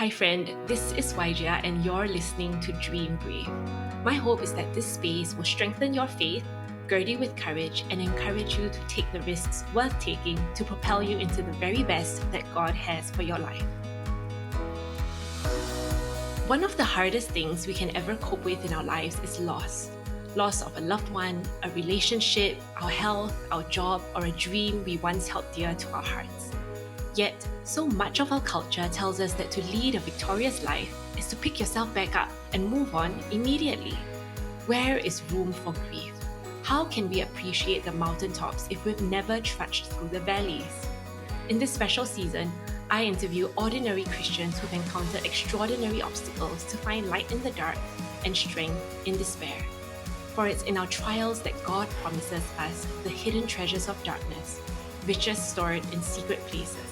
Hi friend, this is Wai Jia and you're listening to Dream Brave. My hope is that this space will strengthen your faith, gird you with courage, and encourage you to take the risks worth taking to propel you into the very best that God has for your life. One of the hardest things we can ever cope with in our lives is loss. Loss of a loved one, a relationship, our health, our job, or a dream we once held dear to our hearts. Yet, so much of our culture tells us that to lead a victorious life is to pick yourself back up and move on immediately. Where is room for grief? How can we appreciate the mountaintops if we've never trudged through the valleys? In this special season, I interview ordinary Christians who've encountered extraordinary obstacles to find light in the dark and strength in despair. For it's in our trials that God promises us the hidden treasures of darkness, riches stored in secret places,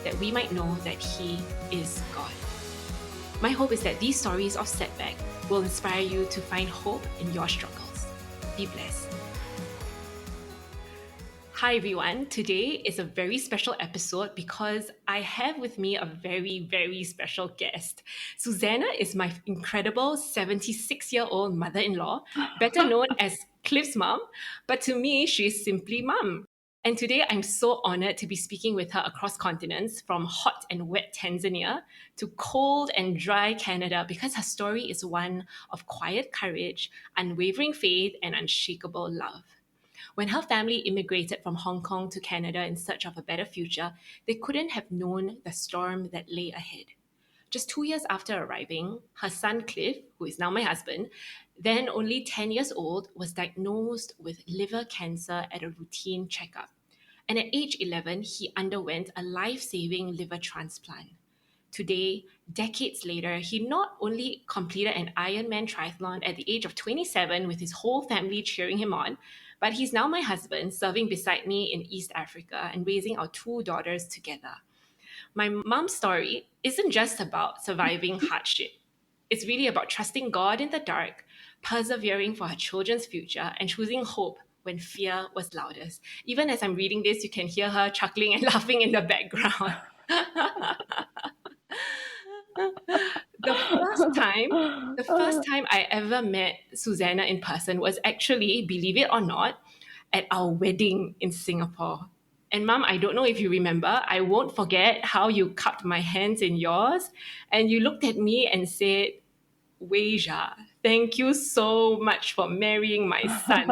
that we might know that He is God. My hope is that these stories of setback will inspire you to find hope in your struggles. Be blessed. Hi everyone, today is a very special episode because I have with me a very, very special guest. Susanna is my incredible 76-year-old mother-in-law, better known as Cliff's mom, but to me, she's simply mom. And today I'm so honored to be speaking with her across continents, from hot and wet Tanzania to cold and dry Canada, because her story is one of quiet courage, unwavering faith, and unshakable love. When her family immigrated from Hong Kong to Canada in search of a better future, they couldn't have known the storm that lay ahead. Just 2 years after arriving, her son Cliff, who is now my husband, then only 10 years old, was diagnosed with liver cancer at a routine checkup. And at age 11, he underwent a life-saving liver transplant. Today, decades later, he not only completed an Ironman triathlon at the age of 27 with his whole family cheering him on, but he's now my husband, serving beside me in East Africa and raising our 2 daughters together. My mom's story isn't just about surviving hardship. It's really about trusting God in the dark, persevering for her children's future, and choosing hope when fear was loudest. Even as I'm reading this, you can hear her chuckling and laughing in the background. The first time I ever met Susanna in person was actually, believe it or not, at our wedding in Singapore. And Mom, I don't know if you remember, I won't forget how you cupped my hands in yours and you looked at me and said, Wai Jia, thank you so much for marrying my son.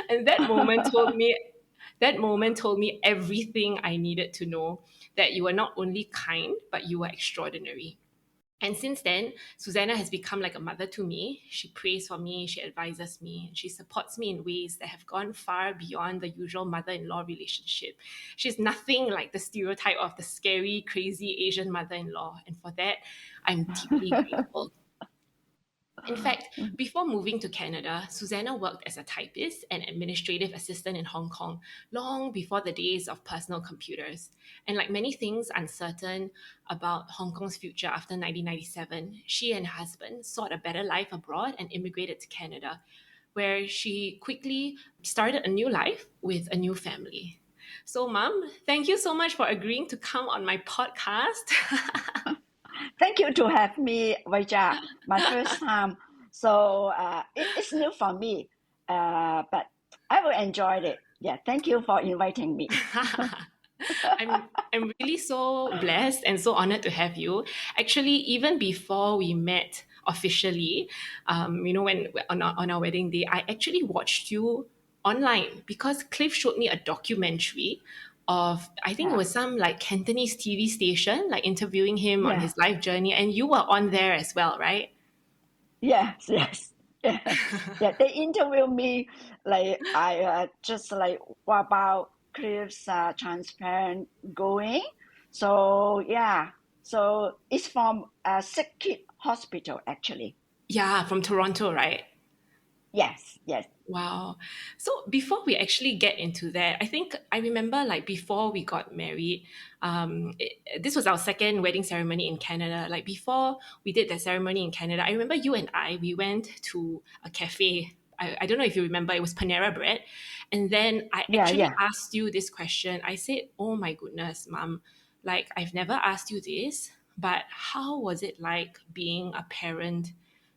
And that moment told me everything I needed to know, that you were not only kind, but you were extraordinary. And since then, Susanna has become like a mother to me. She prays for me, she advises me, and she supports me in ways that have gone far beyond the usual mother-in-law relationship. She's nothing like the stereotype of the scary, crazy Asian mother-in-law. And for that, I'm deeply grateful. In fact, before moving to Canada, Susanna worked as a typist and administrative assistant in Hong Kong long before the days of personal computers. And like many things uncertain about Hong Kong's future after 1997, she and her husband sought a better life abroad and immigrated to Canada, where she quickly started a new life with a new family. So, Mom, thank you so much for agreeing to come on my podcast. Thank you to have me, Wai Jia, my first time. So it's new for me, but I will enjoy it. Yeah, thank you for inviting me. I'm really so blessed and so honored to have you. Actually, even before we met officially, when on our wedding day, I actually watched you online because Cliff showed me a documentary of, I think it Yeah, was some like Cantonese TV station, like interviewing him on yeah, his life journey, and you were on there as well, right? yes, yes. Yeah, yeah. They interview me like I just like what about Cliff's transplant going. So yeah, so it's from a sick kid hospital actually. Yeah, from Toronto, right? Yes, yes, Wow. So before we actually get into that, I think I remember like before we got married, this was our second wedding ceremony in Canada. Like before we did the ceremony in Canada, I remember you and we went to a cafe. I don't know if you remember, it was Panera Bread. And then I yeah, actually yeah. asked you this question. I said, oh my goodness, Mom, Like, I've never asked you this, but how was it like being a parent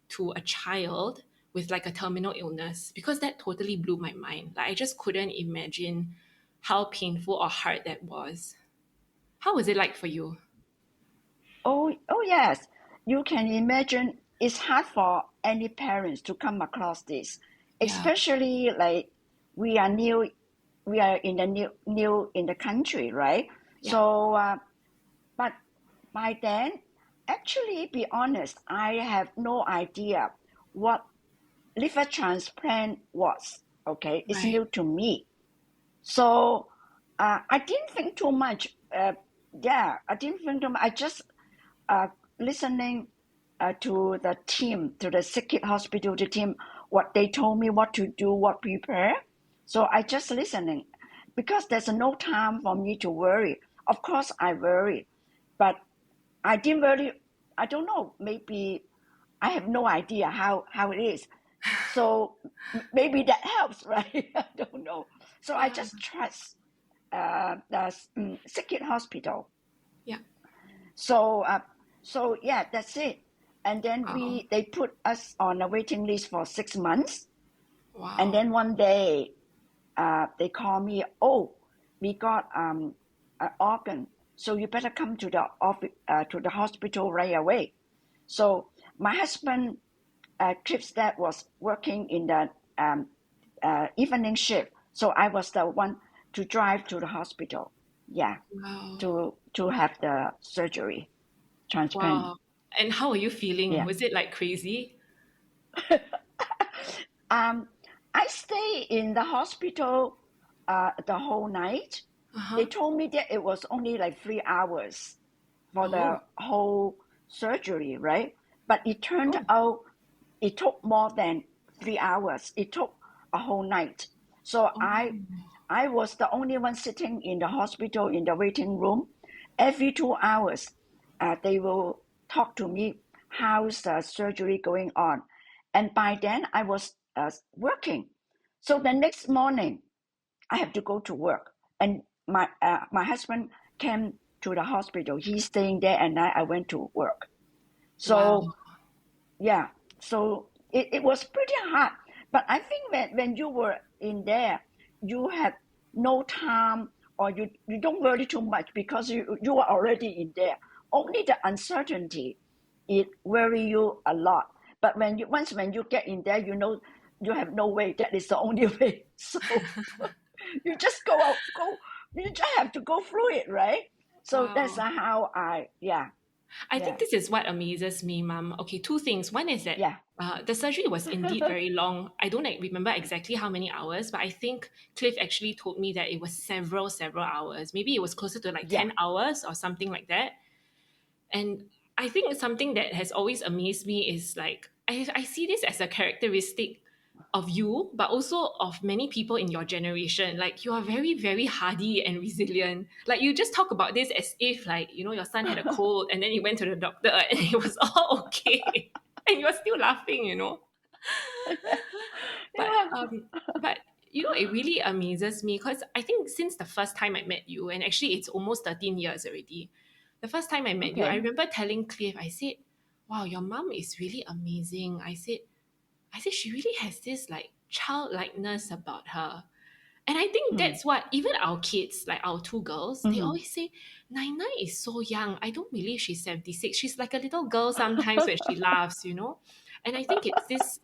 to a child with like a terminal illness? Because that totally blew my mind. Like, I just couldn't imagine how painful or hard that was. How was it like for you? Oh yes. You can imagine it's hard for any parents to come across this, Yeah, especially like we are new, we are in the new in the country, right? yeah, So, but by then, actually, be honest, I have no idea what liver transplant was. Okay, it's right, new to me. So I didn't think too much. Yeah, I didn't think too much. I just uh, listening to the team, to the sick kid hospital, the team, what they told me, what to do, what prepare. So I just listening because there's no time for me to worry. Of course, I worry, but I didn't really. I don't know. Maybe I have no idea how it is. So maybe that helps, right? I don't know. So I yeah, just trust the sick kid hospital. yeah. So yeah, that's it. And then Wow, they put us on a waiting list for 6 months. And wow. then one day they call me, oh, we got an organ, so you better come to the office, to the hospital right away. So my husband, Cliff's dad, was working in the evening shift, so I was the one to drive to the hospital. Yeah, Wow. to have the surgery transplant. Wow. And how are you feeling? Yeah. Was it like crazy? Um, I stayed in the hospital the whole night. They Uh-huh. told me that it was only like 3 hours for the Oh, whole surgery, right? But it turned oh, out it took more than 3 hours. It took a whole night. So oh, I was the only one sitting in the hospital in the waiting room. Every 2 hours, they will talk to me, how's the surgery going on. And by then, I was working. So the next morning, I have to go to work. And my husband came to the hospital. He's staying there, and I went to work. wow. So yeah, so it was pretty hard. But I think when you were in there, you have no time, or you don't worry too much because you are already in there. Only the uncertainty, it worry you a lot. But when you get in there, you know you have no way. That is the only way. So you just go out, go. You just have to go through it, right? So that's Wow. how I, yeah, I think yeah, this is what amazes me, Mum. Okay, two things. One is that yeah. the surgery was indeed very long. I don't like, remember exactly how many hours, but I think Cliff actually told me that it was several hours. Maybe it was closer to like Yeah. 10 hours or something like that. And I think something that has always amazed me is like, I see this as a characteristic of you, but also of many people in your generation. Like, you are very, very hardy and resilient. Like, you just talk about this as if, like, you know, your son had a cold and then he went to the doctor and it was all okay. And you're still laughing, you know. But Yeah. but you know, it really amazes me because I think since the first time I met you, and actually it's almost 13 years already. The first time I met you, I Okay. remember telling Cliff, I said, wow, your mom is really amazing. I said she really has this like childlikeness about her. And I think Mm. that's what even our kids, like our two girls, they Mm. always say, Nine is so young. I don't believe she's 76. She's like a little girl sometimes when she laughs, you know? And I think it's this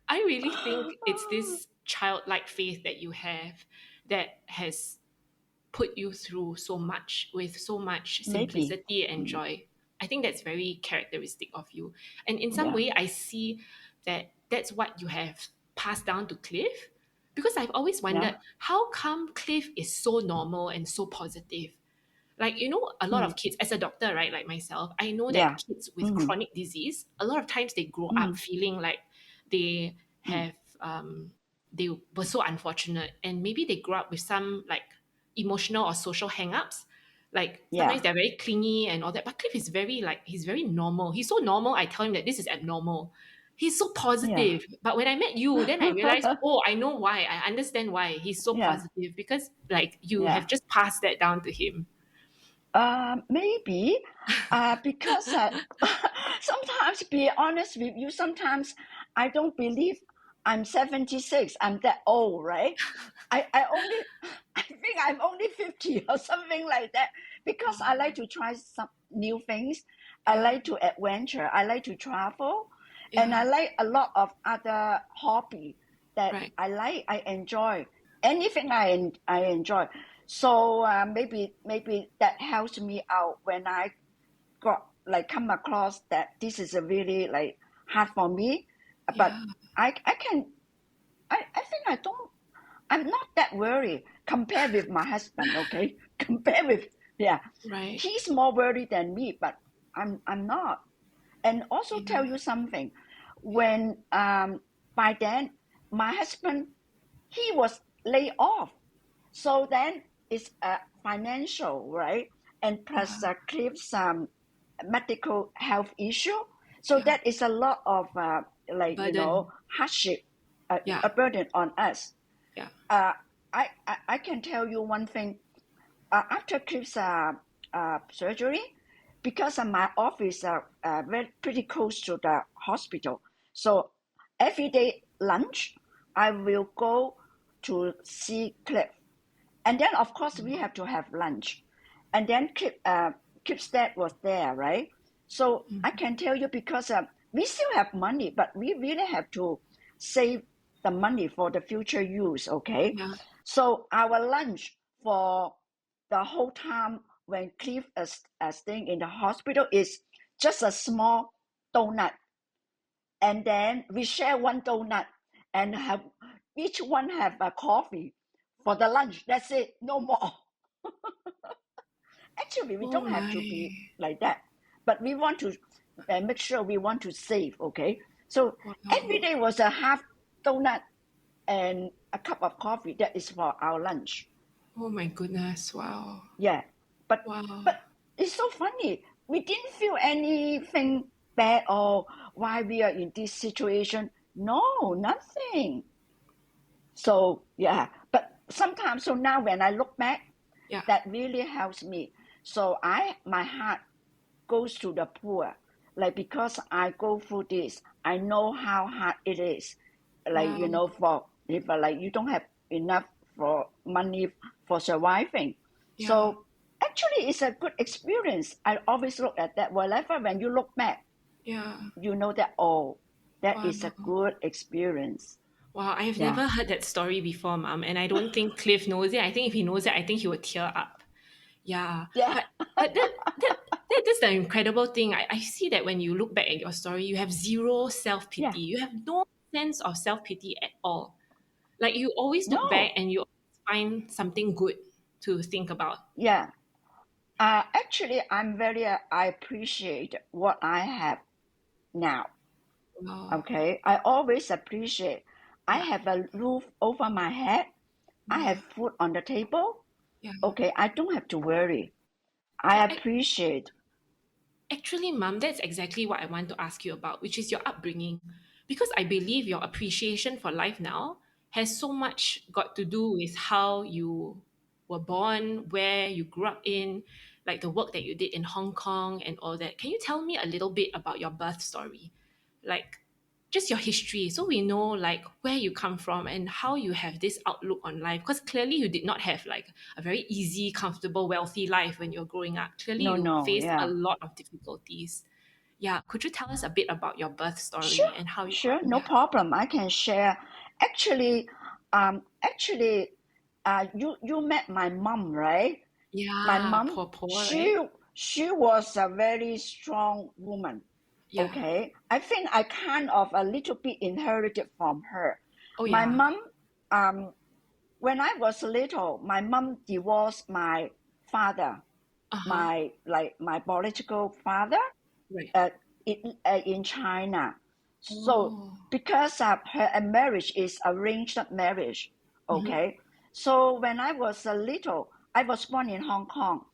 I really think it's this childlike faith that you have that has put you through so much with so much Maybe. simplicity and Mm. joy. I think that's very characteristic of you. And in some Yeah. way, I see that that's what you have passed down to Cliff. Because I've always wondered, Yeah. how come Cliff is so normal and so positive? Like, you know, a lot Mm. of kids, as a doctor, right, like myself, I know that Yeah. kids with Mm. chronic disease, a lot of times they grow up Mm. feeling like they Mm. have, they were so unfortunate. And maybe they grew up with some like emotional or social hang-ups. Like sometimes Yeah. they're very clingy and all that. But Cliff is very like, he's very normal. He's so normal, I tell him that this is abnormal. He's so yeah, positive. But when I met you, then I realized, oh, I know why. I understand why he's so yeah, positive because like you yeah. have just passed that down to him. Maybe, because sometimes, be honest with you, sometimes I don't believe I'm 76. I'm that old, right? I only, I think I'm only 50 or something like that because I like Wow. to try some new things. I Yeah. like to adventure. I like to travel, and I Yeah. like a lot of other hobby that Right. I enjoy. Anything I enjoy. So maybe that helps me out when I got like come across that this is a really like hard for me. But Yeah. I can I think I'm not that worried compared with my husband, okay? Compared with, yeah, Right. he's more worried than me, but I'm not. And also tell Yeah. you something, Yeah. when by then my husband, he was laid off, so then it's a financial, right? And plus Yeah. Cliff's medical health issue. So Yeah. that is a lot of like, Burden. hardship, Yeah. a burden on us. Yeah. uh, I can tell you one thing. After Cliff's surgery, because my office are very pretty close to the hospital, so every day lunch I will go to see Cliff, and then of course we have to have lunch, and then Cliff's dad was there, right? So I Mhm. can tell you because we still have money, but we really have to save the money for the future use. Okay, Yeah. so our lunch for the whole time when Cliff is staying in the hospital is just a small donut, and then we share one donut and have each one have a coffee for the lunch. That's it, no more. Actually, we Oh don't have my. to be like that, but we want to make sure we want to save. Okay, so every Wow. day was a half donut and a cup of coffee. That is for our lunch. Oh my goodness. Wow. Yeah, but Wow. but it's so funny. We didn't feel anything bad or why we are in this situation. No, nothing. So yeah, but sometimes, so now when I look back, Yeah. that really helps me. So my heart goes to the poor, like because I go through this, I know how hard it is. Like Wow. for if like you don't have enough for money for surviving. Yeah. So actually, it's a good experience. I always look at that. Whatever when you look back, Yeah. you know that, oh, that is a Wow. good experience. Wow, I've Yeah, never heard that story before, Mom, and I don't think Cliff knows it. I think if he knows it, I think he would tear up. Yeah, yeah, but that's the incredible thing. I see that when you look back at your story, you have zero self yeah. pity. You have no sense of self pity at all. Like you always look back No, and you find something good to think about. yeah. Actually, I appreciate what I have now. Wow. Okay, I always appreciate. I Yeah. have a roof over my head. I Yeah. have food on the table. Yeah. Okay, I don't have to worry. I Yeah. appreciate. Actually, Mom, that's exactly what I want to ask you about, which is your upbringing. Because I believe your appreciation for life now has so much got to do with how you were born, where you grew up in, like the work that you did in Hong Kong and all that. Can you tell me a little bit about your birth story? Like just your history, so we know like where you come from and how you have this outlook on life, because clearly you did not have like a very easy, comfortable, wealthy life when you're growing up. Clearly No, you no, faced a yeah. lot of difficulties. Yeah, could you tell us a bit about your birth story Sure, and how you sure, no yeah. problem. I can share. Actually, you met my mom, right? My Yeah, mom, poor poor, she right? she was a very strong woman. Yeah. Okay, I think I kind of a little bit inherited from her. Oh My yeah. mom, um, when I was little, my mom divorced my father, Uh-huh. my biological father, Right. uh, in China. So Oh. because her marriage is arranged marriage, Hmm. okay. So when I was a little, I was born in Hong Kong.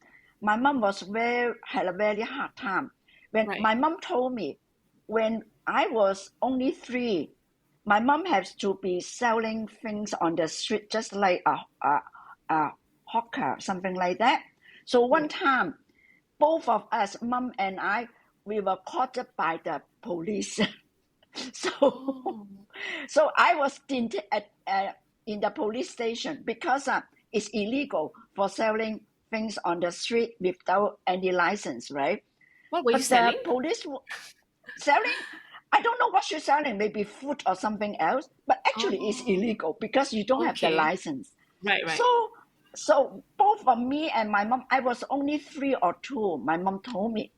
My mom had a very hard time. When Right. my mom told me, when I was only three. My mom has to be selling things on the street, just like a hawker, something like that. So one Right. time, both of us, mom and I, we were caught by the police. So, Oh, so I was in the police station because it's illegal for selling things on the street without any license, right? what were you But the selling? police selling, I don't know what she's selling, maybe food or something else, but actually it's Oh, illegal because you don't have the okay. license. Right, right. So, so both of me and my mom, I was only three or two, my mom told me.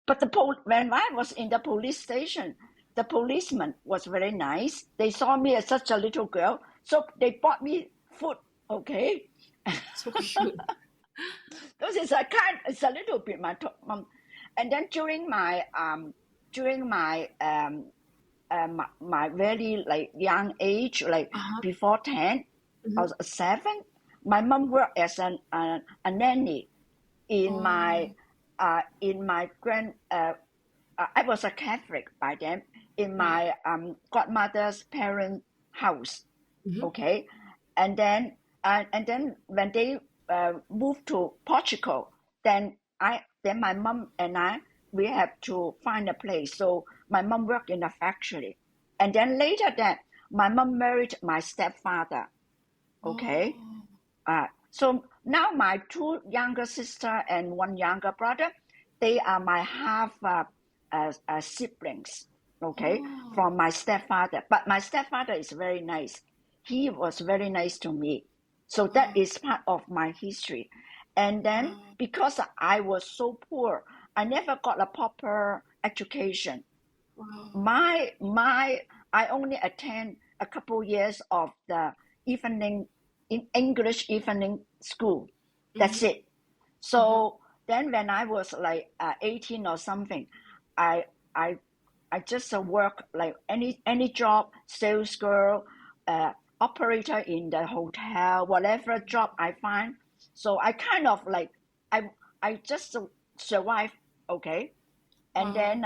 But when I was in the police station, the policeman was very nice. They saw me as such a little girl, so they bought me food. Okay, So cute. because it's a little bit my mom. And then during my very like young age, like Uh-huh. before 10 Mhm. or 7, my mom worked as a nanny in my Oh, grand. I was a Catholic by then in right. my godmother's parent house. Mhm. Okay, and then when they moved to Portugal, then my mom and I, we have to find a place. So my mom worked in a factory, and then later that my mom married my stepfather. Okay, Oh. so now my two younger sister and one younger brother, they are my half siblings. Okay, Oh. from my stepfather. But my stepfather is very nice. He was very nice to me. So that Oh. is part of my history. And then Wow. because I was so poor, I never got a proper education. Wow. My I only attend a couple years of the evening in English evening school. That's Mhm. it. Mhm. So then when I was like 18 or something, I I I just work like any job, sales girl, operator in the hotel, whatever job I find. So I kind of like I I just survive, okay, and Wow. then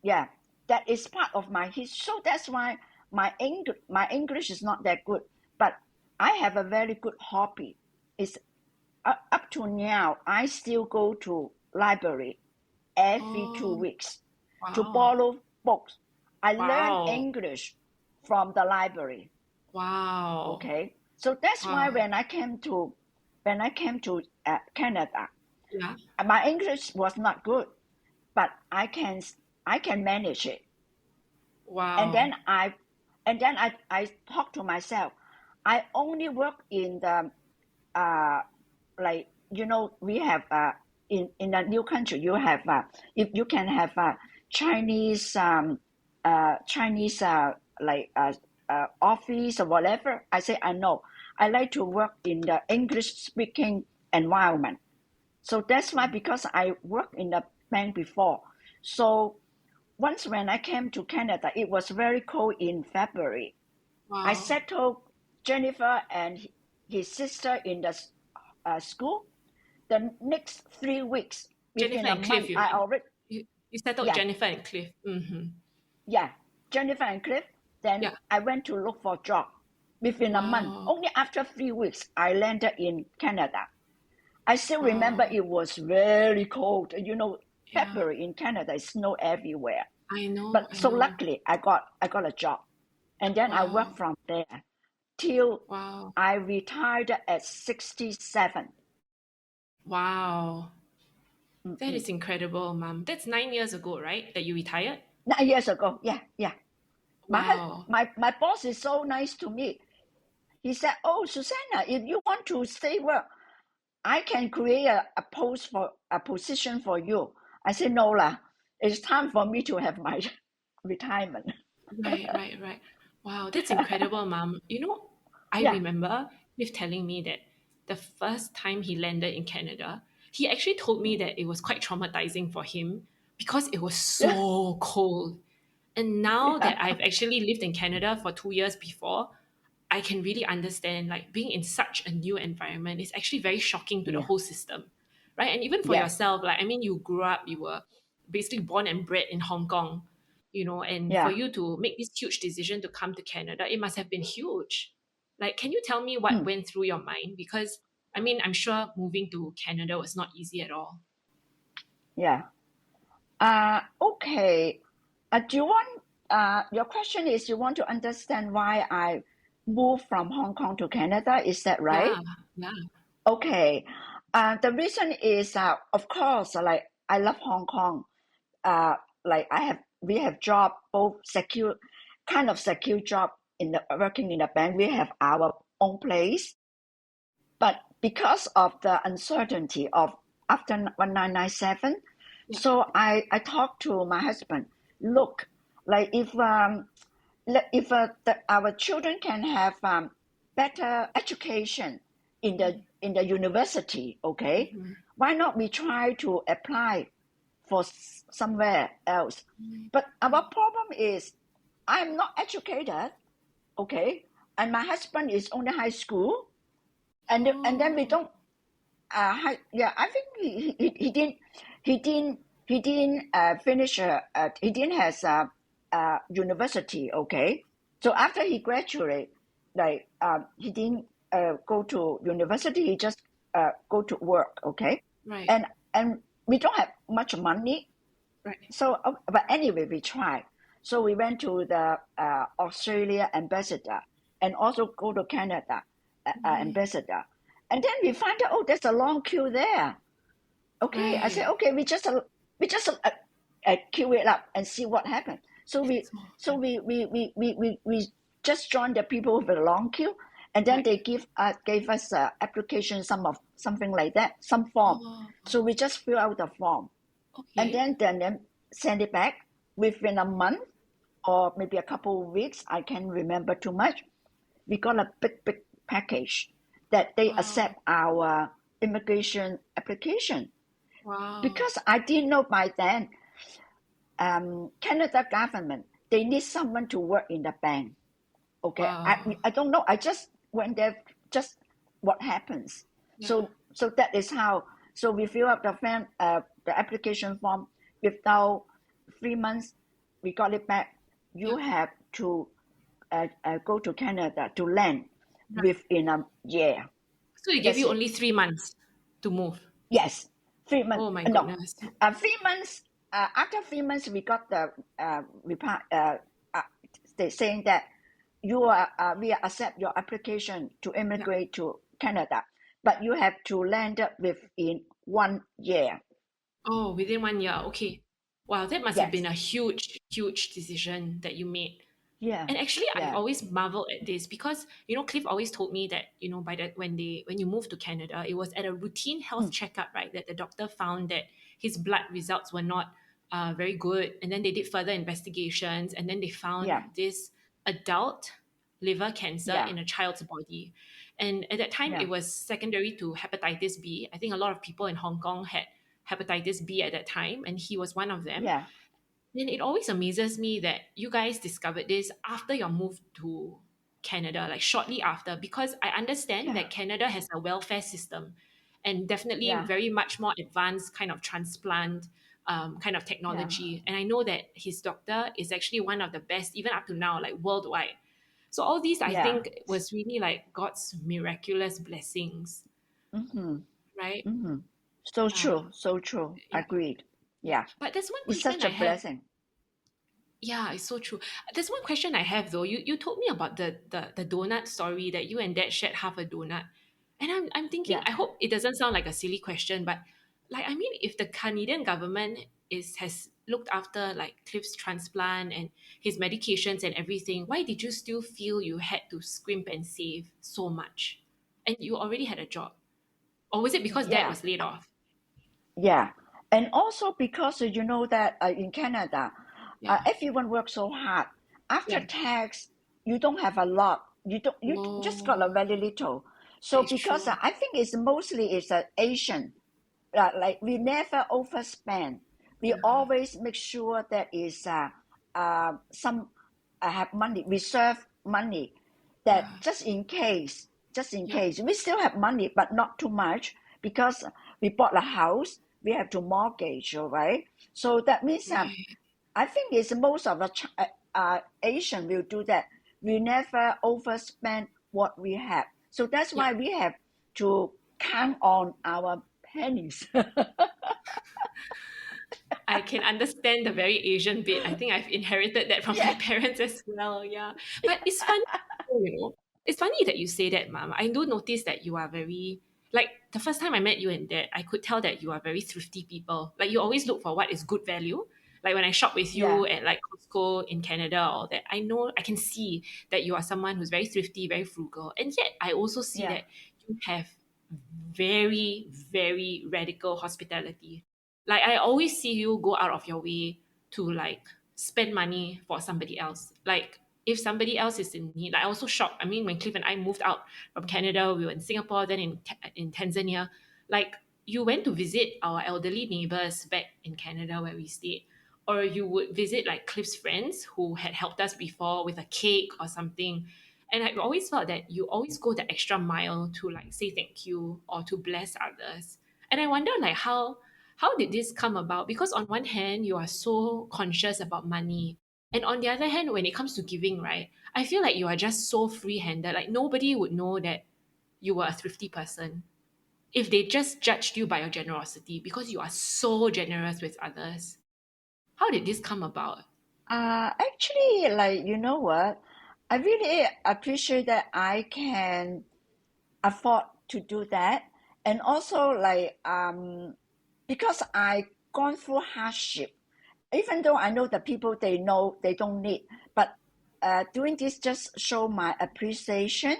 yeah, that is part of my history. So that's why my English is not that good, but I have a very good hobby. It's up to now. I still go to library every two Oh, weeks to wow. borrow books. I learn Wow. English from the library. Wow. Okay, so that's why Wow. when I came to Canada, Yeah. my English was not good, but I can manage it. And then Wow. I talk to myself. I only work in the uh like we have in a new country you have if you can have Chinese Chinese office or whatever. I say I know. I like to work in the English speaking environment. So that's why because I worked in the bank before. So once when I came to Canada, it was very cold in February. I Wow. settled Jennifer and his sister in the school. The next 3 weeks, Jennifer within a and Cliff, month, you I mean? already, You settled yeah, Jennifer and Cliff. Mm-hmm. yeah, Jennifer and Cliff. Then Yeah. I went to look for a job. Within a month, Wow. only after 3 weeks, I landed in Canada. I still remember Wow. it was very cold. Yeah. February in Canada is snow everywhere. I know. But I so know. luckily, I got a job, and then I worked Wow. from there till Wow. I retired at 67. Wow. That Mm-mm. is incredible, Mom. That's 9 years ago, right? That you retired? 9 years ago, yeah, yeah. Wow. My boss is so nice to me. He said, "Oh, Susanna, if you want to stay work, I can create a post for a position for you." I said, "No lah, it's time for me to have my retirement." Right, right, right. Wow, that's incredible, Mom. I Yeah, remember Cliff telling me that the first time he landed in Canada, he actually told me that it was quite traumatizing for him because it was yeah, so cold. And now yeah, that I've actually lived in Canada for 2 years before, I can really understand like being in such a new environment is actually very shocking to the yeah, whole system, right? And even for yeah, yourself, like I mean, you grew up, you were basically born and bred in Hong Kong. and for yeah. you to make this huge decision to come to Canada, it must have been huge. Like, can you tell me what Mm, went through your mind? Because, I mean, I'm sure moving to Canada was not easy at all. yeah. Okay. Do you want, your question is you want to understand why I moved from Hong Kong to Canada, is that right? Yeah, yeah. Okay. The reason is, of course, like I love Hong Kong. Like we have job, both secure, kind of secure job in the working in the bank. We have our own place. But because of the uncertainty of after 1997, Yeah. so I talked to my husband. Look, like if our children can have better education in the university, okay, Mm-hmm. why not we try to apply for somewhere else? But our problem is I'm not educated, okay, and my husband is only high school, and then we Oh, don't. Yeah, I think he didn't finish. He didn't has university. Okay, so after he graduated, like he didn't go to university. He just go to work. Okay, right, and we don't have much money. right. So, but anyway, we tried. So we went to the Australia ambassador and also go to Canada ambassador. And then we find out, oh, there's a long queue there. Okay, I said, Right. okay, we just queue it up and see what happens. So It's we so so we just joined the people with a long queue, and then right. they gave us a application, something like that, some form. Oh, So we just fill out the form, and okay. then send it back within a month or maybe a couple of weeks. I can't remember too much. We got a big package that they Wow. accept our immigration application, Wow. because I didn't know by then. Canada government, they need someone to work in the bank. Okay, Wow. I don't know. I just went there, just what happens. Yeah. So that is how. So we fill up the application form. Without 3 months, we got it back. Yeah. You have to go to Canada to land Right. within a year. So they gave That's you it. only 3 months to move. Yes, 3 months. Oh my No, goodness. 3 months. After 3 months, we got the reply. Uh, they saying that we accept your application to Yeah. immigrate to Canada, but you have to land within 1 year. Oh, within 1 year. Okay. Wow, that must have been Yes. a huge, huge decision that you made. Yeah. And actually, I've Yeah. always marveled at this because Cliff always told me that by that when you moved to Canada, it was at a routine health Mm, checkup, right? That the doctor found that his blood results were not very good, and then they did further investigations, and then they found yeah. this adult liver cancer Yeah. in a child's body, and at that time it Yeah. was secondary to hepatitis B. I think a lot of people in Hong Kong had hepatitis B at that time, and he was one of them. Yeah. Then it always amazes me that you guys discovered this after your move to Canada, like shortly after, because I understand Yeah. that Canada has a welfare system and definitely Yeah. very much more advanced kind of transplant kind of Yeah. technology. And I know that his doctor is actually one of the best, even up to now, like worldwide. So all these, I Yeah. think, was really like God's miraculous blessings, Mm-hmm. right? Mm-hmm. So Uh, true. So true. yeah, Agreed. yeah. Yeah. But there's one It's question such I a have. blessing. Yeah, it's so true. There's one question I have though. You told me about the donut story that you and dad shared half a donut. And I'm thinking, Yeah. I hope it doesn't sound like a silly question, but like I mean if the Canadian government is has looked after like Cliff's transplant and his medications and everything, why did you still feel you had to scrimp and save so much? And you already had a job. Or was it because dad Yeah. was laid off? Yeah, and also because you know that in Canada, Yeah. everyone works so hard. After Yeah. tax, you don't have a lot. You just got a Oh, very little. that So is because true. I think it's Asian. Like we never overspend. We Yeah. always make sure that is some have money, reserve money, that Yeah. just in Yeah. case we still have money, but not too much, because we bought a house, we have to mortgage, all right. So that means Right. I think it's most of the Asian will do that. We never overspend what we have. So that's Yeah. why we have to count on our pennies. I can understand the very Asian bit. I think I've inherited that from my Yeah, parents as well. Yeah. But it's funny, it's funny that you say that, Mom. I do notice that you are very, like, the first time I met you and Dad, I could tell that you are very thrifty people. Like, you always look for what is good value. Like, when I shop with yeah, you at, like, Costco in Canada, all that, I know, I can see that you are someone who's very thrifty, very frugal. And yet, I also see yeah. that you have very, very radical hospitality. Like, I always see you go out of your way to, like, spend money for somebody else. Like, if somebody else is in need, like, I also shocked. I mean, when Cliff and I moved out from Canada, we were in Singapore, then in Tanzania. Like, you went to visit our elderly neighbors back in Canada where we stayed, or you would visit like Cliff's friends who had helped us before with a cake or something. And I always felt that you always go the extra mile to, like, say thank you or to bless others. And I wonder, like, how did this come about? Because on one hand, you are so conscious about money, and on the other hand, when it comes to giving, right, I feel like you are just so free-handed. Like, nobody would know that you were a thrifty person if they just judged you by your generosity, because you are so generous with others. How did this come about? Actually, like, you know what? I really appreciate that I can afford to do that. And also, like, because I gone through hardship, even though I know the people they know they don't need, but doing this just show my appreciation.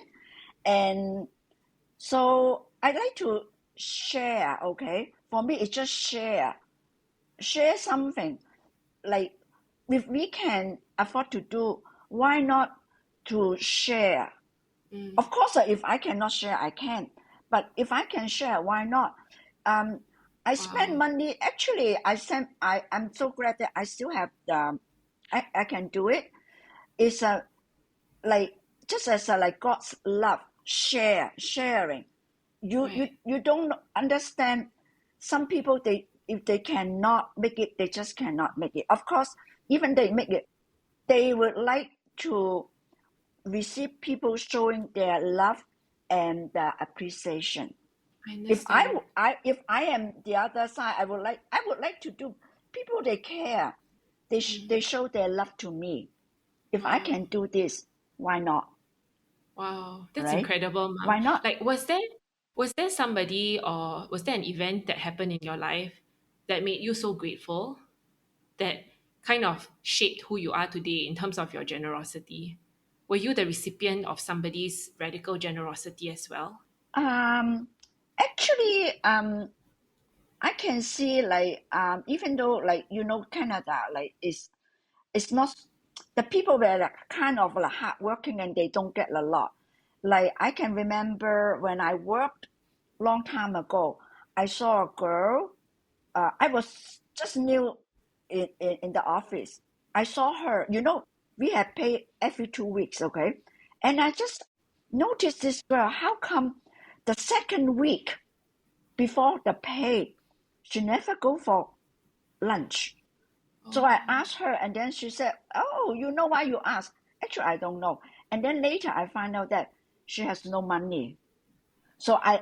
And so I like to share, okay? For me, it's just share something. Like, if we can afford to do, why not to share? Mm, Of course, if I cannot share, I can. But if I can share, why not? Um, I spend wow. money. Actually, I'm so glad that I still have I can do it. It's a like just as a, like God's love, sharing. Right. You don't understand. Some people, they, if they cannot make it, they just cannot make it. Of course, even they make it, they would like to receive people showing their love and appreciation. I If understand. if I am the other side, I would like to do. People, they care, they Mm, show their love to me. If I wow. can do this, why not? Wow. That's Right? incredible, Mom. Why not? Like, was there somebody, or was there an event that happened in your life that made you so grateful, that kind of shaped who you are today in terms of your generosity? Were you the recipient of somebody's radical generosity as well? Um, Actually, I can see, like, even though, like, Canada, like, is it's not, the people were like kind of like hardworking and they don't get a lot. Like, I can remember when I worked long time ago, I saw a girl. I was just new in the office. I saw her. We had pay every 2 weeks, okay? And I just noticed this girl. How come the second week before the pay, she never go for lunch? So I Oh, asked her, and then she said, "Oh, you know why you asked?" Actually, I don't know. And then later I find out that she has no money. So I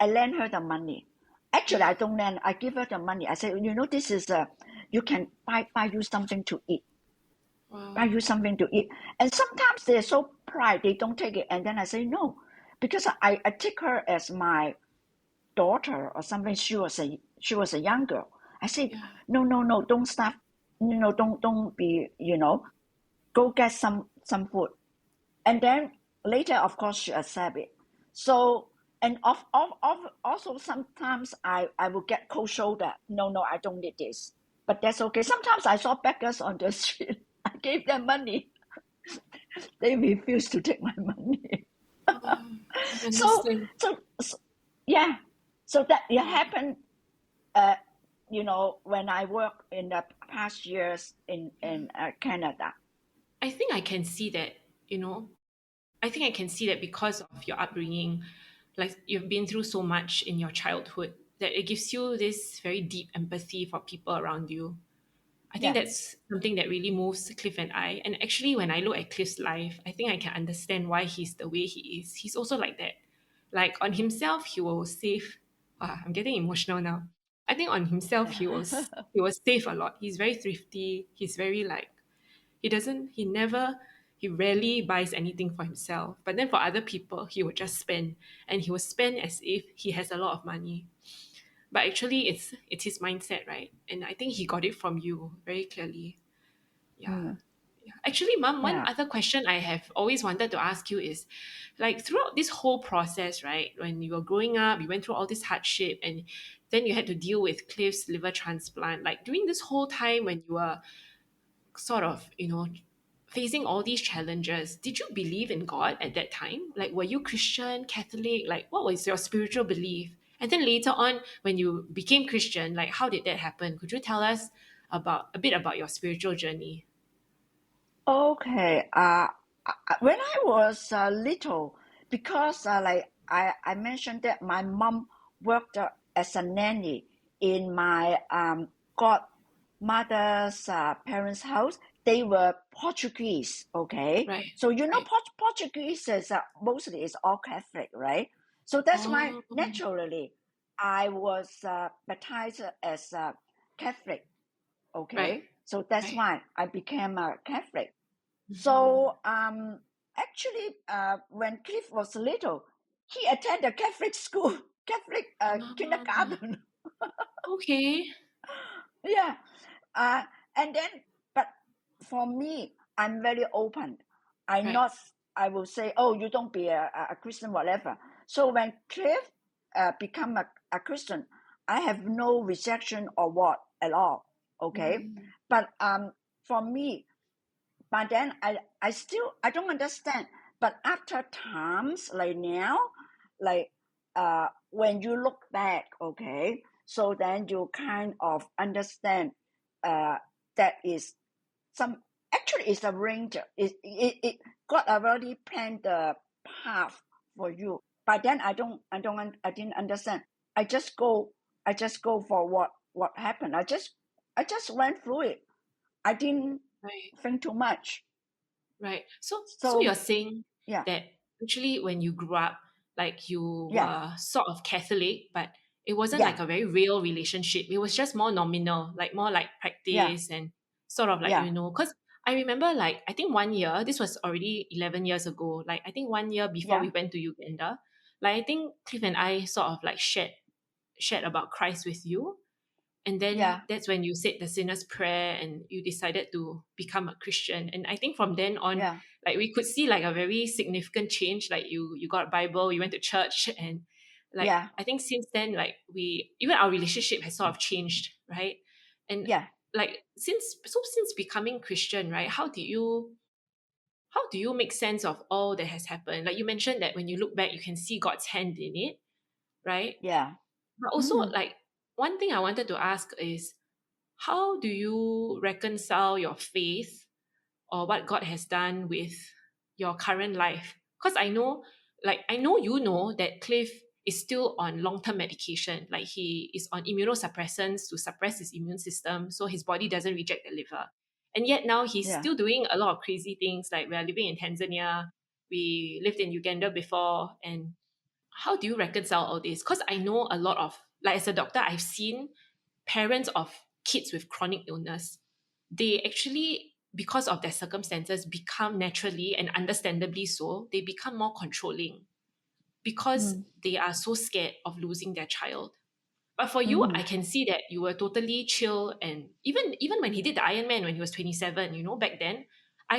lend her the money. Actually, yeah. I don't lend. I give her the money. I say, this is you can buy you something to eat. Buy Wow. you something to eat. And sometimes they're so pride, they don't take it. And then I say no, because I take her as my daughter or something. She was a young girl. I said, Yeah. no, no, no, don't stop. Don't be, go get some food. And then later, of course, she accept it. So, and also sometimes I will get cold shoulder. No, no, I don't need this. But that's okay. Sometimes I saw beggars on the street. I gave them money. They refused to take my money. Oh, I So, understand. so yeah. So that it Wow. happened, when I worked in the past years in Canada. I think I can see that, you know, I think I can see that because of your upbringing, like, you've been through so much in your childhood, that it gives you this very deep empathy for people around you. I think yeah, that's something that really moves Cliff and I. And actually, when I look at Cliff's life, I think I can understand why he's the way he is. He's also like that. Like on himself, he will save. I'm getting emotional now. I think on himself, he will save a lot. He's very thrifty. He's very like he doesn't. He never. He rarely buys anything for himself. But then for other people, he would just spend, and he will spend as if he has a lot of money. But actually, it's his mindset, right? And I think he got it from you very clearly. Yeah. mm, Yeah. Actually, Mom, one yeah. other question I have always wanted to ask you is like throughout this whole process, right? When you were growing up, you went through all this hardship and then you had to deal with Cliff's liver transplant. Like during this whole time when you were sort of, facing all these challenges, did you believe in God at that time? Like, were you Christian, Catholic? Like, what was your spiritual belief? And then later on, when you became Christian, like, how did that happen? Could you tell us about a bit about your spiritual journey? Okay. When I was little, because like I mentioned that my mom worked as a nanny in my godmother's parents' house. They were Portuguese. Okay, Right, so you know right. Portuguese is mostly is all Catholic, right? So that's why Oh, naturally I was baptized as a Catholic. right, Okay, so that's right. why I became a Catholic. Mhm. So actually, when Cliff was little, he attended Catholic school, Catholic Ah, kindergarten. okay. Yeah, uh, and then, but for me, I'm very open. I'm Right. not. I will say, oh, you don't be a Christian, whatever. So when Cliff become a Christian, I have no rejection or what at all. Okay, Mm, but for me, but then I still I don't understand. But after times like now, like when you look back, okay, so then you kind of understand uh that is some actually it's a ranger. It God already planned the path for you. But then I didn't understand. I just go for what happened. I just went through it. I didn't right. think too much. Right. So you're So saying yeah, that actually when you grew up, like you yeah, were sort of Catholic, but it wasn't yeah, like a very real relationship. It was just more nominal, like more like yeah, practice and sort of like, yeah, because I remember like I think 1 year, this was already 11 years ago, like I think 1 year before we yeah, went to Uganda, like I think Cliff and I sort of like shared about Christ with you. And then yeah, that's when you said the sinner's prayer and you decided to become a Christian. And I think from then on, yeah, like we could see like a very significant change. Like you got a Bible, you went to church, and like yeah, I think since then, like we even our relationship has sort of changed, right? And yeah. like since becoming Christian, right, how do you make sense of all that has happened? Like you mentioned that when you look back, you can see God's hand in it, right? Yeah. But also Mm, like one thing I wanted to ask is how do you reconcile your faith or what God has done with your current life? Because I know you know that Cliff is still on long term medication. Like he is on immunosuppressants to suppress his immune system so his body doesn't reject the liver. And yet now he's yeah. still doing a lot of crazy things. Like we're living in Tanzania, we lived in Uganda before. And how do you reconcile all this? Because I know a lot of, like as a doctor, I've seen parents of kids with chronic illness, they actually, because of their circumstances, become naturally and understandably so, they become more controlling because Mm, they are so scared of losing their child. But for you, I mm-hmm, can see that you were totally chill, and even when he did the Ironman when he was 27, back then, I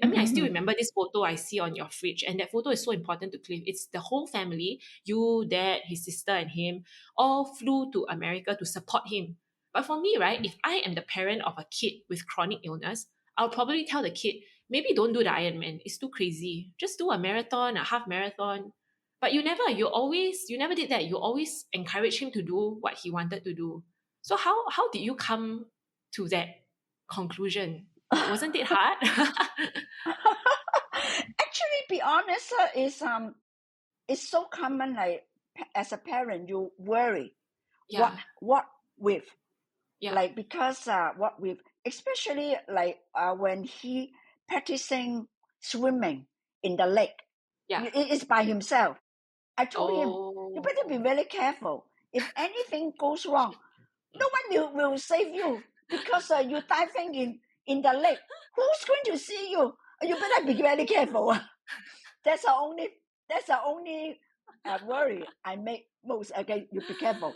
mean I still mm-hmm, remember this photo I see on your fridge, and that photo is so important to Cliff. It's the whole family, you, dad, his sister, and him, all flew to America to support him. But for me, right, if I am the parent of a kid with chronic illness, I'll probably tell the kid, maybe don't do the Ironman. It's too crazy. Just do a marathon, a half marathon, but you never did that. You always encourage him to do what he wanted to do. So how did you come to that conclusion? Wasn't it hard? Actually, be honest, is it's so common. Like as a parent, you worry Yeah, what with yeah, like because what with especially like when he practicing swimming in the lake. Yeah. It is by himself. I told him, you better be Oh. very careful. If anything goes wrong, no one will save you because you diving in the lake. Who's going to see you? You better be very careful. That's the only worry I make most. Okay, you be careful.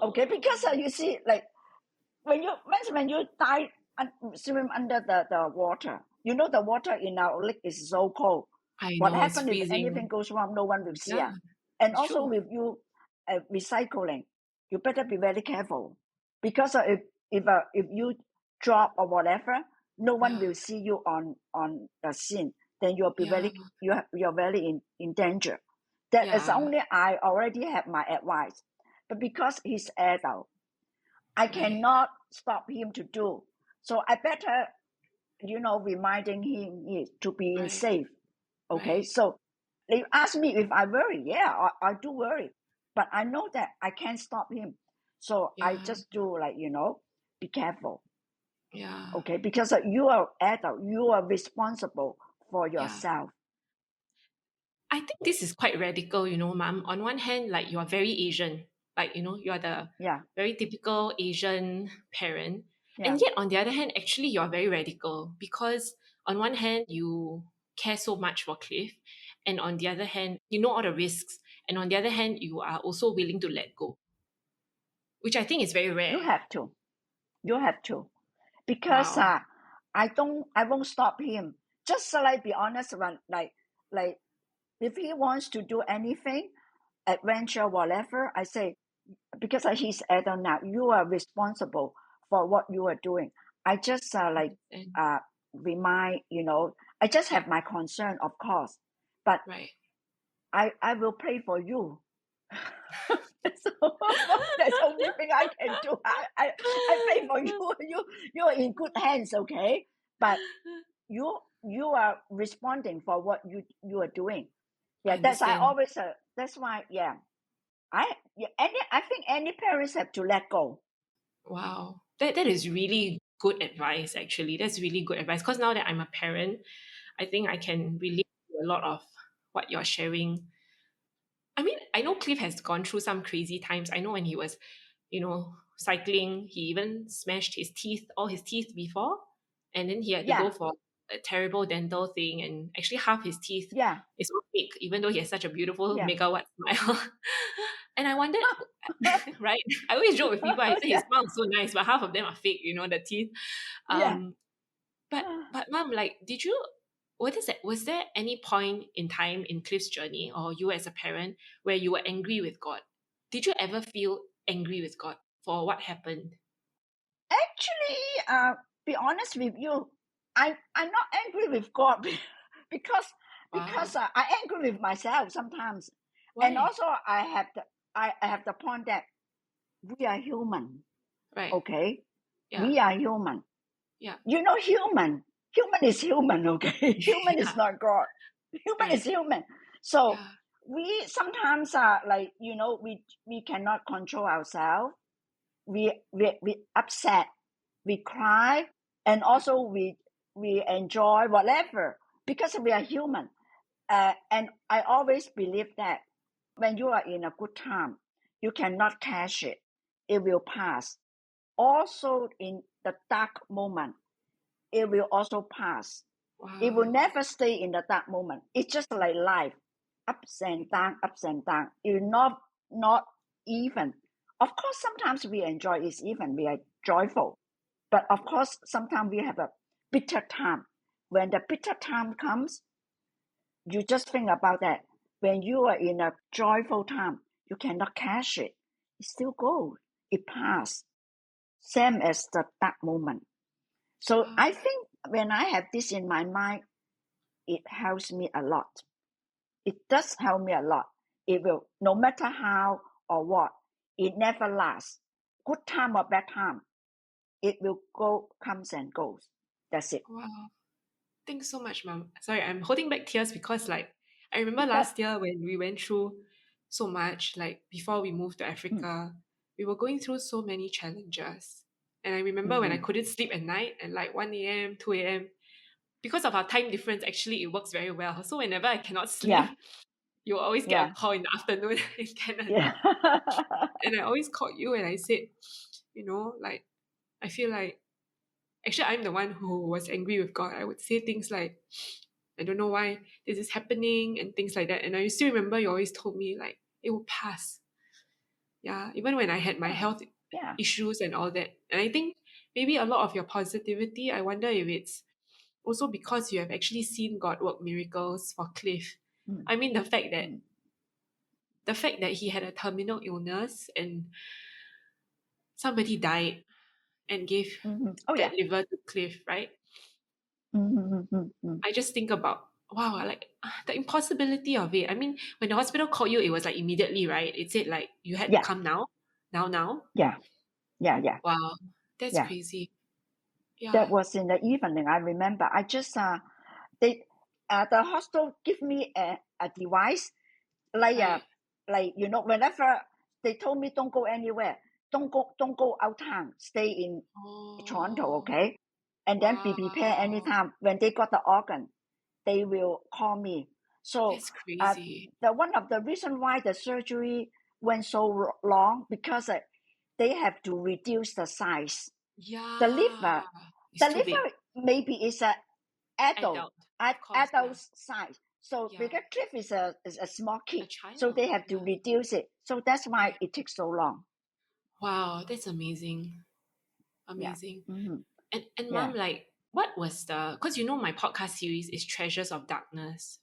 Okay, because Oh. you see, like when you dive and swim under the water, you know the water in our lake is so cold. I What know, it's happens if anything freezing. goes wrong? No one will see. Yeah, And it's also true. with you recycling, you better be very careful because if you drop or whatever, no one Yeah. will see you on the scene. Then you'll be Yeah. very you're very in danger. That is Yeah. only I already have my advice, but because he's adult, I Right. cannot stop him to do. So I better, reminding him to be in Right. safe. Okay, Right. so they ask me if I worry. Yeah, I do worry, but I know that I can't stop him. So I Yeah. just do like be careful. Yeah. Okay, because you are adult, you are responsible for Yeah. yourself. I think this is quite radical, Mom. On one hand, like you are very Asian, like, you are the Yeah, very typical Asian parent. yeah, And yet, on the other hand, actually, you are very radical because on one hand, you care so much for Cliff. And on the other hand, you know all the risks. And on the other hand, you are also willing to let go, which I think is very you rare. have to. You have to. Because Wow. I won't stop him. Just like be honest, when like if he wants to do anything, adventure, whatever, I say because he's adult now, you are responsible for what you are doing. I just And uh remind I just yeah, have my concern, of course, but right. I will pray for you. that's, that's the only thing I can do. I pray for you. You're in good hands, okay? But you are responding for what you are doing. I Yeah, understand. that's why, yeah. I think any parents have to let go. Wow. That is really good advice, actually. That's really good advice. Because now that I'm a parent, I think I can relate to a lot of what you're sharing. I mean, I know Cliff has gone through some crazy times. I know when he was, cycling, he even smashed his teeth, all his teeth before. And then he had to go Yeah, for a terrible dental thing. And actually, half his teeth yeah, is all fake, even though he has such a beautiful yeah. megawatt smile. And I wondered, right? I always joke with people, I say his Yeah, smile is so nice, but half of them are fake, the teeth. yeah. Um, but mom, like, was there any point in time in Cliff's journey or you as a parent where you were angry with God? Did you ever feel angry with God for what happened? Actually, be honest with you, I'm not angry with God because Wow. I angry with myself sometimes, and Why? also I have the point that we are human. Right. Okay, Yeah. we are human. Yeah. Human is human. Okay, human is Yeah. not God. Human is Right. human. So Yeah. we sometimes are like we cannot control ourselves. We upset, we cry, and Yeah. also we enjoy whatever because we are human. And I always believe that when you are in a good time, you cannot catch it. It will pass. Also in the dark moment, it will also pass. It will Wow. never stay in the dark moment. It's just like life, ups and down, ups and down. It will not even. Of course, sometimes we enjoy it even. We are joyful, but of course, sometimes we have a bitter time. When the bitter time comes, you just think about that. When you are in a joyful time, you cannot catch it. It still goes. It passes. Same as the dark moment. So Wow. I think when I have this in my mind, it helps me a lot. It does help me a lot. It will, no matter how or what, it never lasts. Good time or bad time, it will go, comes and goes. That's it. Wow. Thanks so much, mom. Sorry, I'm holding back tears because, like, I remember last year when we went through so much, like, before we moved to Africa, we were going through so many challenges. And I remember when I Mm-hmm. couldn't sleep at night at like 1 a.m., 2 a.m. Because of our time difference, actually, it works very well. So whenever I cannot sleep, Yeah. you'll always get a Yeah. call in the afternoon in Canada. Yeah. And I always called you and I said, like, I feel like actually I'm the one who was angry with God. I would say things like, I don't know why this is happening and things like that. And I still remember you always told me like it will pass. Yeah, even when I had my Yeah. health Yeah. issues and all that. And I think maybe a lot of your positivity, I wonder if it's also because you have actually seen God work miracles for Cliff. Mm, I mean mm, the fact that he had a terminal illness and somebody died and gave mhm. Oh that yeah. liver to Cliff, right? Mm-hmm, mm-hmm. I just think about wow, like the impossibility of it. I mean, when the hospital called you, it was like immediately, right? It said like you had to Yeah. come now, now. Yeah. Yeah. Yeah. Wow, that's Yeah. crazy. That Yeah, was in the evening. I remember. I just they the hospital give me a device like right. whenever they told me don't go anywhere, don't go out town, stay in Toronto, Oh, okay, and then be prepared wow, anytime when they got the organ, they will call me. So that's uh, crazy. the one of the reason why the surgery went so long because they have to reduce the size. The Yeah, liver, it's the too big. liver maybe is a adult Adult, of course. adult Yeah, size. So yeah. bigger Cliff is a small A kid. So child. they have to Yeah, reduce it. So that's why right. it takes so long. Wow, that's amazing. Yeah. Amazing. Hmm. And mom, Yeah. like, what was the? Because my podcast series is Treasures of Darkness,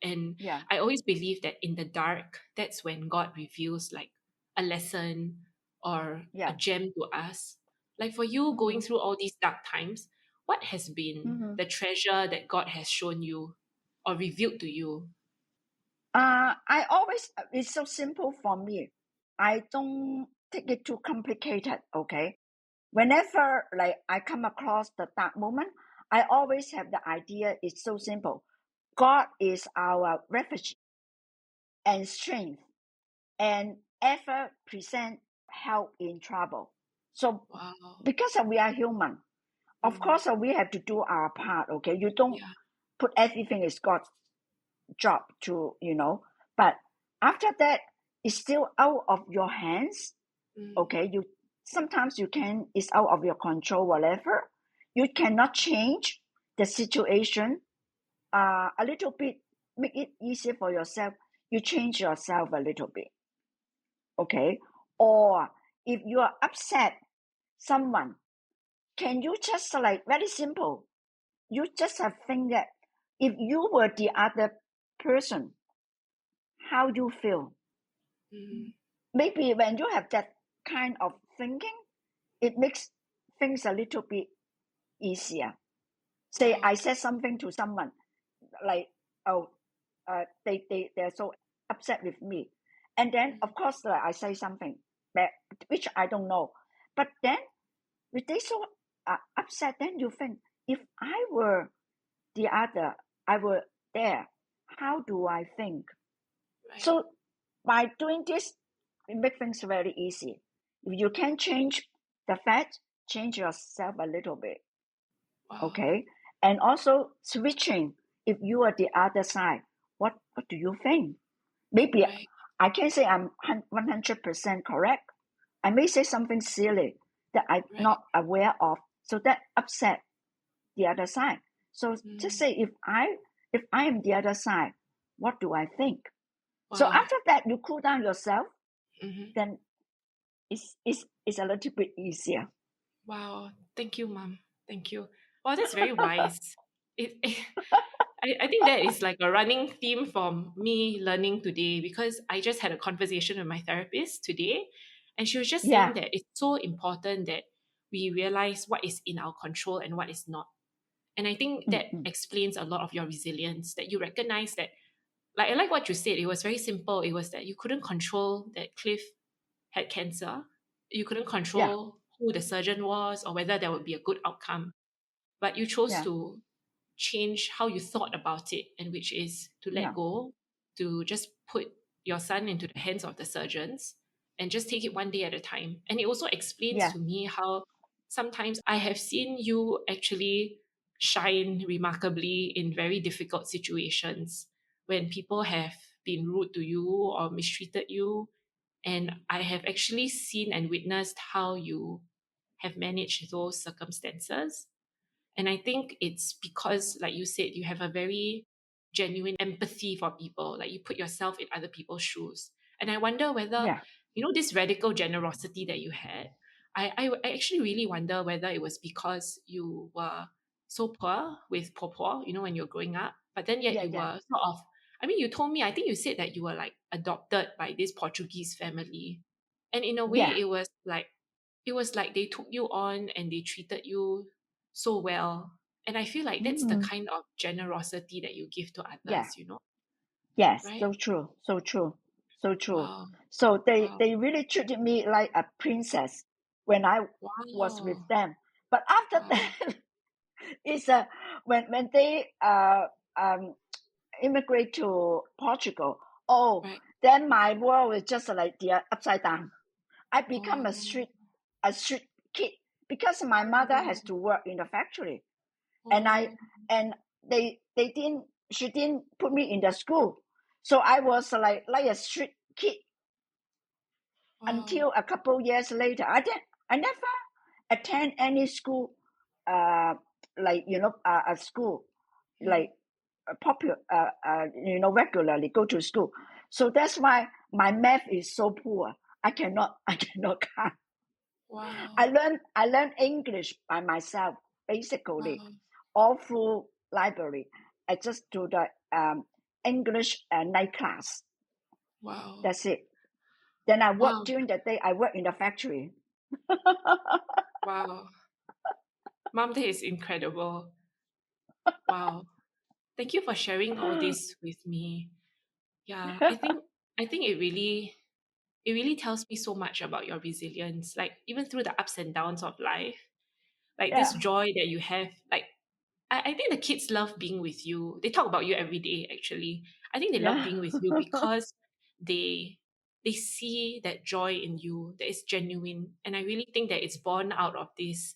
and Yeah. I always believe that in the dark, that's when God reveals like a lesson or a Yeah. gem to us. Like for you Hmm. going through all these dark times, what has been Hmm. the treasure that God has shown you or revealed to you? I always it's so simple for me. I don't take it too complicated. Okay. Whenever like I come across the dark moment, I always have the idea. It's so simple. God is our refuge and strength and ever present help in trouble. So Wow. because we are human, of Mm, course we have to do our part. Okay, you don't yeah. put everything is God's job to but after that it's still out of your hands. Mm, Okay, you sometimes you can it's out of your control, whatever. You cannot change the situation a little bit, make it easier for yourself. You change yourself a little bit. Okay, or if you are upset someone, can you just like very simple, you just have think that if you were the other person, how you feel. mm, Maybe when you have that kind of thinking, it makes things a little bit easier. Say I wow. said something to someone like, oh, they're so upset with me, and then Mm, of course I say something that which I don't know, but then if they so upset, then you think if I were the other, I were there, how do I think? right. So by doing this, it makes things very easy. If you can change the fact, change yourself a little bit, Wow. okay? And also switching. If you are the other side, what do you think? Maybe Right. I can't say I'm 100% correct. I may say something silly that I'm Right. not aware of, so that upset the other side. So just Mm, say if I am the other side, what do I think? So wow. after that, you cool down yourself, Hmm. then it's a little bit easier. Wow. Thank you, mom. Thank you. Wow, that's very wise. I think that is like a running theme from me learning today because I just had a conversation with my therapist today, and she was just saying Yeah. that it's so important that we realize what is in our control and what is not. And I think that Mm-mm. explains a lot of your resilience that you recognize that, like, I like what you said. It was very simple. It was that you couldn't control that Cliff had cancer. You couldn't Yeah. control who the surgeon was or whether there would be a good outcome. But you chose Yeah. to change how you thought about it, and which is to let Yeah. go, to just put your son into the hands of the surgeons and just take it one day at a time. And it also explains Yeah. to me how sometimes I have seen you actually shine remarkably in very difficult situations when people have been rude to you or mistreated you. And I have actually seen and witnessed how you have managed those circumstances. And I think it's because, like you said, you have a very genuine empathy for people. Like you put yourself in other people's shoes. And I wonder whether, Yeah, this radical generosity that you had, I actually really wonder whether it was because you were so poor with poor, when you're growing up, but then yet yeah, you yeah. were sort of, you told me, I think you said that you were like adopted by this Portuguese family. And in a way, Yeah. it was like they took you on and they treated you so well. And I feel like that's the Mm, kind of generosity that you give to yeah. others, Yes. right? So true. So true. So true. Wow. So they Wow. they really treated me like a princess when I was with Wow. them. But after Wow. that, it's when they um immigrate to Portugal. Oh, Right. then my world is just like the upside down. I become a Oh. street kid because my mother has Oh. to work in the factory, and I Oh. and they didn't she didn't put me in the school, so I was like a street kid Wow. until a couple years later. I never attend any school, uh, like a school Mm. like popular, regularly go to school. So that's why my math is so poor. I cannot count. Wow. I learned English by myself, basically, Wow. all through library. I just do the English night class. Wow. That's it. Then I work Wow. during the day. I work in the factory. Wow. Mom, that is incredible. Wow. Thank you for sharing all this with me. Yeah, I think it really tells me so much about your resilience. Like even through the ups and downs of life, like this Yeah, joy that you have. Like I think the kids love being with you. They talk about you every day, actually. I think they love yeah, being with you because they they see that joy in you that is genuine. And I really think that it's born out of this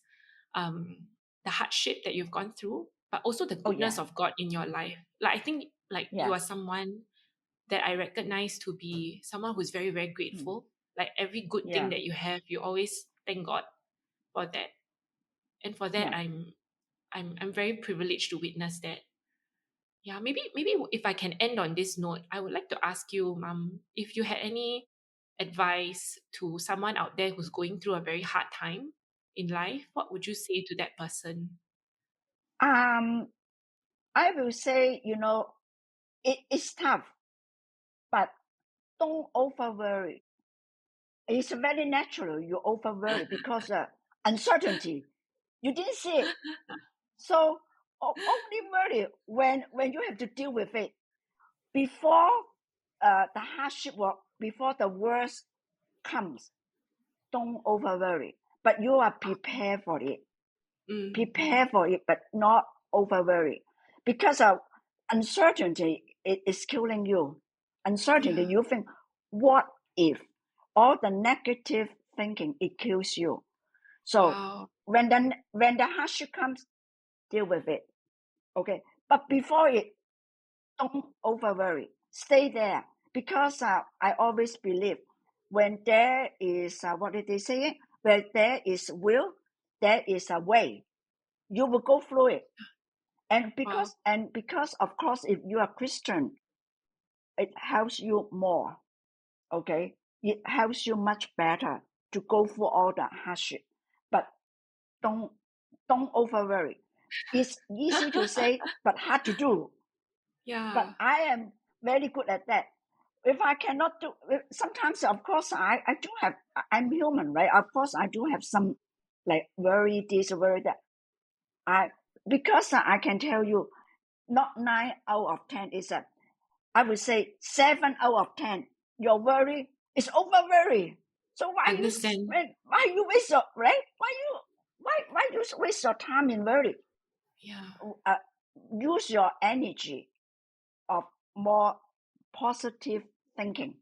um the hardship that you've gone through, but also the oh goodness yeah, of God in your life. Like I think like you yeah, are someone that I recognize to be someone who's very, very mm, grateful. Like every good thing yeah, that you have, you always thank God for that. And for that yeah. I'm very privileged to witness that. Yeah, maybe if I can end on this note, I would like to ask you, Mom, if you had any advice to someone out there who's going through a very hard time in life, what would you say to that person? Um, I will say, it's tough, but don't over worry. It's very natural you over worry because uncertainty. You didn't see it, so only worry when you have to deal with it before the hardship or before the worst comes. Don't over worry, but you are prepared for it. Mm, Prepare for it, but not over worry, because of uncertainty. It is killing you. Uncertainty. yeah. You think, what if? All the negative thinking, it kills you. So Wow. when the hardship comes, deal with it. Okay, but before it, don't over worry. Stay there, because I always believe when there is what did they say? Where there is will, there is a way. You will go through it, and Wow. because of course, if you are Christian, it helps you more. Okay, it helps you much better to go through all the hardship, but don't don't over worry. It's easy to say, but hard to do. But Yeah. I am very good at that. If I cannot do, sometimes of course I do have. I'm human, right? Of course I do have some like worry this, worry that. I Because I can tell you, not 9 out of 10 is a. I would say 7 out of 10. Your worry is over worry. So Understand. why you waste your, right? Why you waste your time in worry? Yeah. Uh, Use your energy of more positive thinking.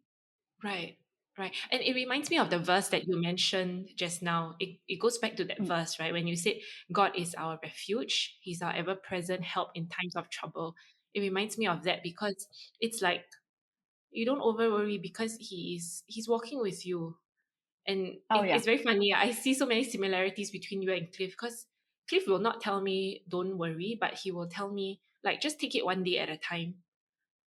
Right. Right. And it reminds me of the verse that you mentioned just now. It goes back to that Mm. verse, right? When you said, God is our refuge, He's our ever present help in times of trouble. It reminds me of that because it's like you don't over worry because He's walking with you. And Oh yeah. it's very funny. I see so many similarities between you and Cliff because Cliff will not tell me, don't worry, but he will tell me, like, just take it one day at a time.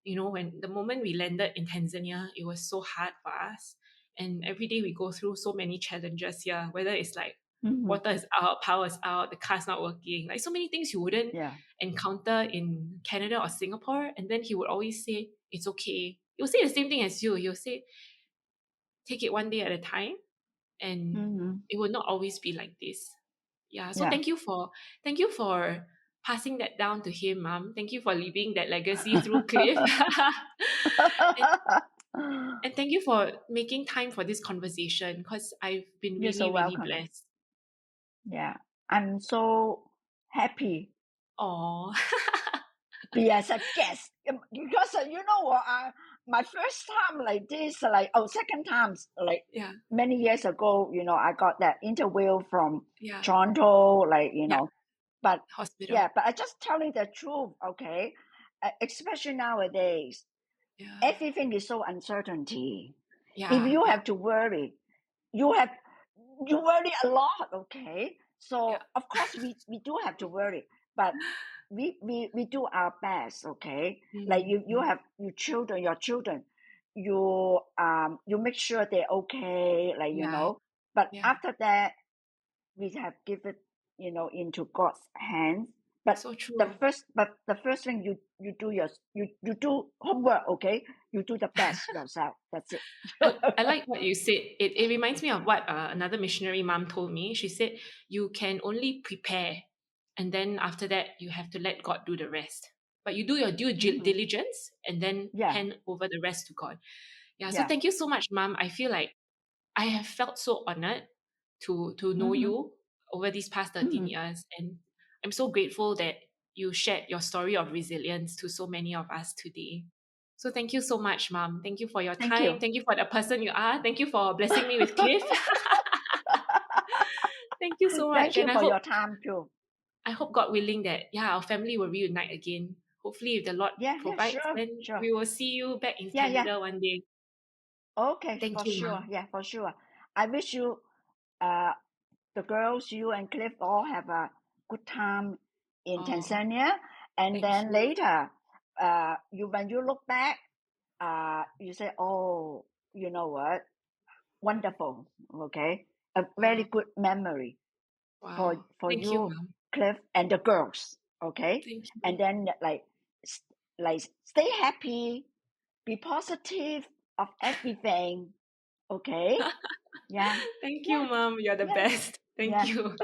When the moment we landed in Tanzania, it was so hard for us. And every day we go through so many challenges here, whether it's like Hmm. water is out, power is out, the car's not working, like so many things you wouldn't Yeah. encounter in Canada or Singapore. And then he would always say, it's okay. He'll say the same thing as you. He'll say, take it one day at a time. And Hmm. it will not always be like this. Yeah. So Yeah. thank you for passing that down to him, Mom. Thank you for leaving that legacy through Cliff. and, and thank you for making time for this conversation because I've been You're so really, really welcome. blessed. Yeah. I'm so happy Oh, be as a guest because you know what, my first time like this, like second times, like yeah, many years ago, I got that interview from yeah, Toronto, like yeah. but Hospital. yeah, but I just telling the truth, okay. Especially nowadays, Yeah, everything is so uncertainty. If yeah, you yeah, have to worry, you have you worry a lot, okay. yeah, So of course we do have to worry, but we do our best, okay. Like you mm, have your children, you make sure they're okay, like yeah, but yeah. after that we have given into God's hands. But So the true. first but the first thing you do you do homework, okay. You do the best yourself, that's it. Oh, I like what you said. It reminds me of what another missionary mom told me. She said, you can only prepare, and then after that, you have to let God do the rest. But you do your due Hmm. diligence and then Yeah. hand over the rest to God. Yeah, so Yeah. thank you so much, Mom. I feel like I have felt so honored to know Hmm. you over these past 13 Hmm. years. And I'm so grateful that you shared your story of resilience to so many of us today. So thank you so much, Mom. Thank you for your Thank time. you. Thank you for the person you are. Thank you for blessing me with Cliff. Thank you so much. Thank And you for your time too. I hope God willing that our family will reunite again. Hopefully if the Lord Yeah, yeah, provides, sure, then sure. we will see you back in Yeah, yeah. Canada one day. Okay, Thank for you, sure. Mom. Yeah, for sure. I wish you, uh, the girls, you and Cliff all have a good time in Oh, Tanzania. And thank then you. later, when you look back, you say, oh, you know what? Wonderful. Okay. A very Wow. good memory Wow. for Thank you, you, Mom. Cliff, and the girls. Okay. Thank And you. then s- like stay happy, be positive of everything. Okay. Yeah. Thank you, Yeah. Mom. You're the Yeah. best. Thank Yeah. you.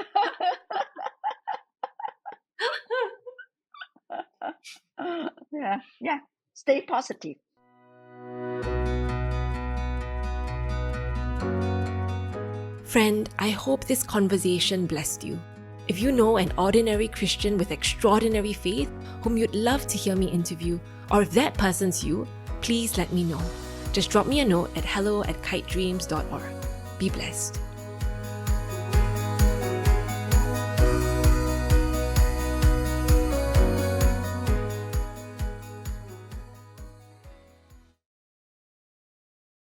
Yeah. Yeah. Stay positive. Friend, I hope this conversation blessed you. If you know an ordinary Christian with extraordinary faith whom you'd love to hear me interview, or if that person's you, please let me know. Just drop me a note at hello@kitedreams.org. Be blessed.